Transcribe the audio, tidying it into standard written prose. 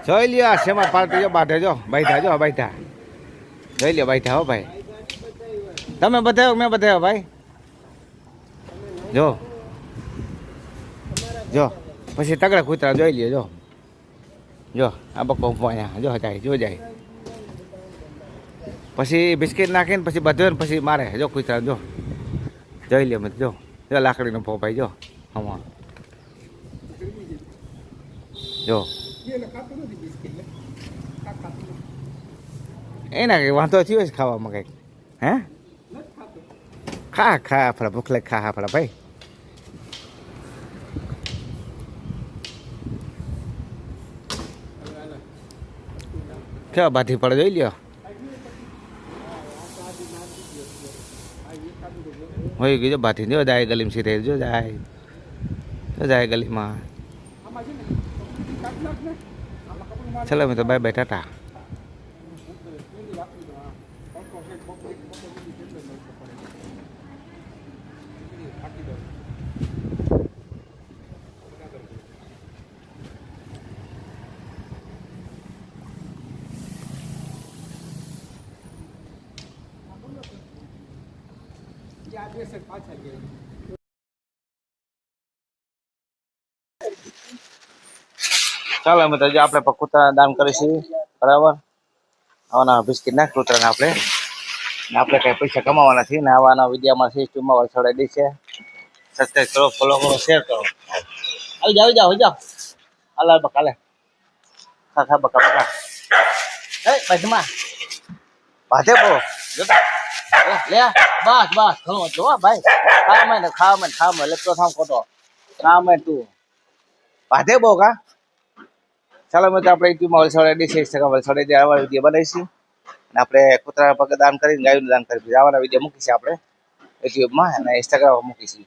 જોઈ લ્યો શેમાં પાર્ટી જો બાંધે જો બાંધા જો બાંધા જોઈ લ્યો બાંધા હો ભાઈ તમે બતાવ્યો મેં બતાવ્યો ભાઈ જો જો પછી તગડા કૂતરા જોઈ લ્યો જો જો આ બકો અહીંયા જો જાય જો જાય પછી બિસ્કિટ નાખીને પછી બધું પછી મારે જો કૂતરા જો જોઈ લ્યો મત જો જો લાકડીનો પોપાઈ જો હમણાં જો એના કંઈક વાંધો થયો છે ખાવામાં કંઈક હે ખા ખા આપણા ભૂખ લાગે ખા આપણા ભાઈ કેવા બાથી પડે જોઈ લ્યો હોય ગયું જો બાથી જો જાય ગલીમાં સીધે જો જાય ગલીમાં ચલો મેં તો બાય બાય ટાટા ચાલો અમે તો જો આપણે કૂતરાને દાન કરીશું બરાબર આવાના બિસ્કિટ નાખ કૂતરાને આપણે કઈ પૈસા કમાવાના નથી ને આવાના વિડીયોમાં સિસ્ટમમાં વરસાડે દે છે સબસ્ક્રાઈબ કરો ફોલો કરો શેર કરો આવી જાઓ હાલ બકાલે ખા બકા એ બધમાં ભાતે બો જોતા લે બસ ઘણો જો ભાઈ ખાવા મેં લેપટોપ થામ ખોટો ખાવા તું ભાતે બો કા ચાલો મેં તો આપણે યુટ્યુબમાં વલસાડ ડીશ વલસાડ આવા વિડીયો બનાવીશું અને આપણે કૂતરાના પગ દાન કરીને ગાયનું દાન કરી આવવાના વિડીયો મૂકીશું આપણે યુટ્યુબમાં અને ઇન્સ્ટાગ્રામમાં મૂકીશું